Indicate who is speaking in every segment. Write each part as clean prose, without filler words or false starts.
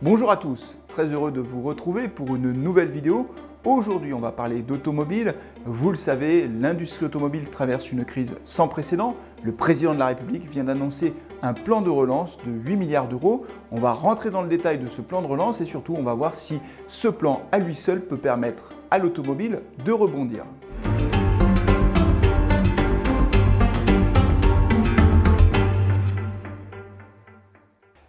Speaker 1: Bonjour à tous, très heureux de vous retrouver pour une nouvelle vidéo. Aujourd'hui, on va parler d'automobile. Vous le savez, l'industrie automobile traverse une crise sans précédent. Le président de la République vient d'annoncer un plan de relance de 8 milliards d'euros. On va rentrer dans le détail de ce plan de relance et surtout, on va voir si ce plan à lui seul peut permettre à l'automobile de rebondir.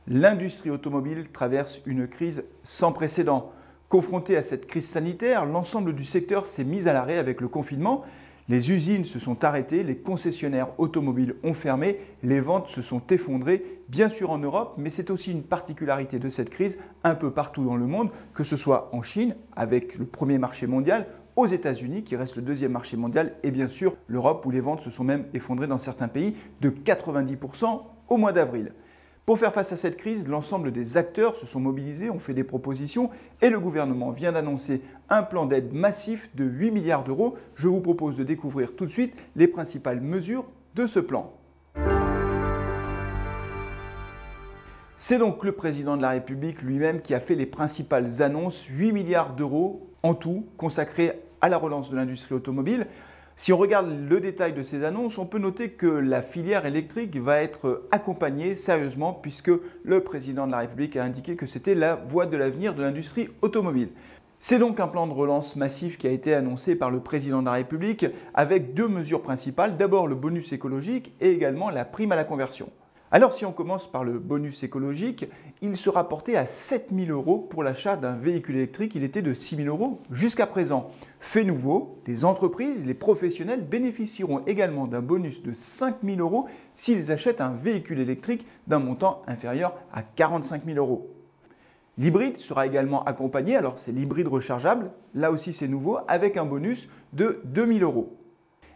Speaker 1: L'industrie automobile traverse une crise sans précédent. Confronté à cette crise sanitaire, l'ensemble du secteur s'est mis à l'arrêt avec le confinement. Les usines se sont arrêtées, les concessionnaires automobiles ont fermé, les ventes se sont effondrées, bien sûr en Europe, mais c'est aussi une particularité de cette crise un peu partout dans le monde, que ce soit en Chine, avec le premier marché mondial, aux États-Unis, qui reste le deuxième marché mondial, et bien sûr l'Europe, où les ventes se sont même effondrées dans certains pays de 90% au mois d'avril. Pour faire face à cette crise, l'ensemble des acteurs se sont mobilisés, ont fait des propositions et le gouvernement vient d'annoncer un plan d'aide massif de 8 milliards d'euros. Je vous propose de découvrir tout de suite les principales mesures de ce plan. C'est donc le président de la République lui-même qui a fait les principales annonces, 8 milliards d'euros en tout consacrés à la relance de l'industrie automobile. Si on regarde le détail de ces annonces, on peut noter que la filière électrique va être accompagnée sérieusement puisque le président de la République a indiqué que c'était la voie de l'avenir de l'industrie automobile. C'est donc un plan de relance massif qui a été annoncé par le président de la République avec deux mesures principales. D'abord le bonus écologique et également la prime à la conversion. Alors si on commence par le bonus écologique, il sera porté à 7 000 euros pour l'achat d'un véhicule électrique. Il était de 6 000 euros jusqu'à présent. Fait nouveau, les entreprises, les professionnels bénéficieront également d'un bonus de 5 000 euros s'ils achètent un véhicule électrique d'un montant inférieur à 45 000 euros. L'hybride sera également accompagné, alors c'est l'hybride rechargeable, là aussi c'est nouveau, avec un bonus de 2 000 euros.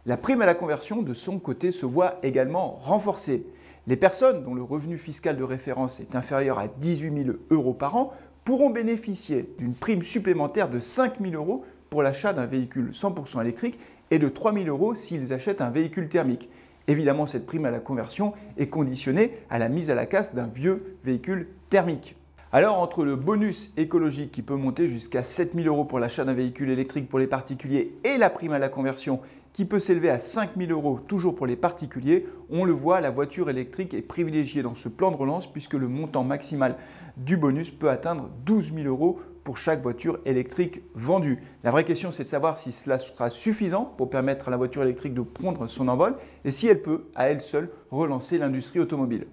Speaker 1: La prime à la conversion de son côté se voit également renforcée. Les personnes dont le revenu fiscal de référence est inférieur à 18 000 euros par an pourront bénéficier d'une prime supplémentaire de 5 000 euros pour l'achat d'un véhicule 100% électrique et de 3 000 euros s'ils achètent un véhicule thermique. Évidemment, cette prime à la conversion est conditionnée à la mise à la casse d'un vieux véhicule thermique. Alors, entre le bonus écologique qui peut monter jusqu'à 7 000 euros pour l'achat d'un véhicule électrique pour les particuliers et la prime à la conversion qui peut s'élever à 5 000 euros toujours pour les particuliers, on le voit, la voiture électrique est privilégiée dans ce plan de relance puisque le montant maximal du bonus peut atteindre 12 000 euros pour chaque voiture électrique vendue. La vraie question, c'est de savoir si cela sera suffisant pour permettre à la voiture électrique de prendre son envol et si elle peut, à elle seule, relancer l'industrie automobile.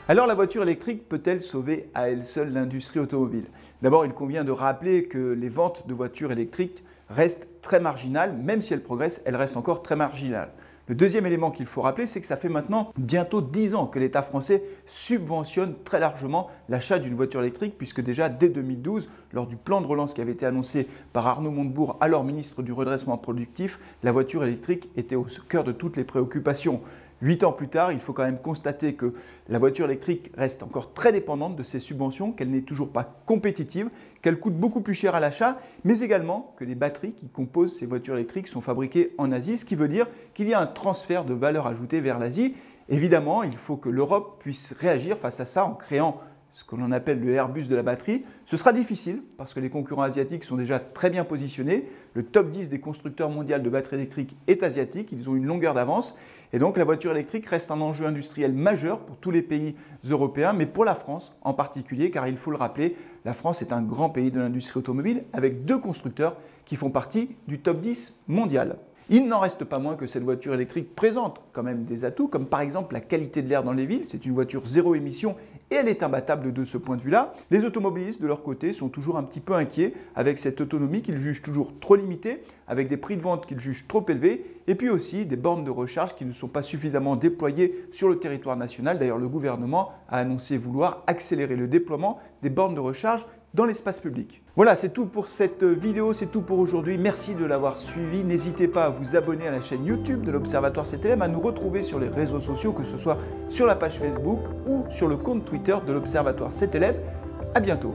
Speaker 1: Alors la voiture électrique peut-elle sauver à elle seule l'industrie automobile? D'abord, il convient de rappeler que les ventes de voitures électriques restent très marginales, même si elles progressent, elles restent encore très marginales. Le deuxième élément qu'il faut rappeler, c'est que ça fait maintenant bientôt 10 ans que l'État français subventionne très largement l'achat d'une voiture électrique, puisque déjà dès 2012, lors du plan de relance qui avait été annoncé par Arnaud Montebourg, alors ministre du redressement productif, la voiture électrique était au cœur de toutes les préoccupations. 8 ans plus tard, il faut quand même constater que la voiture électrique reste encore très dépendante de ces subventions, qu'elle n'est toujours pas compétitive, qu'elle coûte beaucoup plus cher à l'achat, mais également que les batteries qui composent ces voitures électriques sont fabriquées en Asie, ce qui veut dire qu'il y a un transfert de valeur ajoutée vers l'Asie. Évidemment, il faut que l'Europe puisse réagir face à ça en créant ce que l'on appelle le Airbus de la batterie. Ce sera difficile parce que les concurrents asiatiques sont déjà très bien positionnés. Le top 10 des constructeurs mondiaux de batteries électriques est asiatique, ils ont une longueur d'avance. Et donc la voiture électrique reste un enjeu industriel majeur pour tous les pays européens, mais pour la France en particulier, car il faut le rappeler, la France est un grand pays de l'industrie automobile avec deux constructeurs qui font partie du top 10 mondial. Il n'en reste pas moins que cette voiture électrique présente quand même des atouts, comme par exemple la qualité de l'air dans les villes. C'est une voiture zéro émission et elle est imbattable de ce point de vue-là. Les automobilistes, de leur côté, sont toujours un petit peu inquiets avec cette autonomie qu'ils jugent toujours trop limitée, avec des prix de vente qu'ils jugent trop élevés, et puis aussi des bornes de recharge qui ne sont pas suffisamment déployées sur le territoire national. D'ailleurs, le gouvernement a annoncé vouloir accélérer le déploiement des bornes de recharge dans l'espace public. Voilà, c'est tout pour cette vidéo, c'est tout pour aujourd'hui. Merci de l'avoir suivi. N'hésitez pas à vous abonner à la chaîne YouTube de l'Observatoire CTLM, à nous retrouver sur les réseaux sociaux, que ce soit sur la page Facebook ou sur le compte Twitter de l'Observatoire CTLM. À bientôt.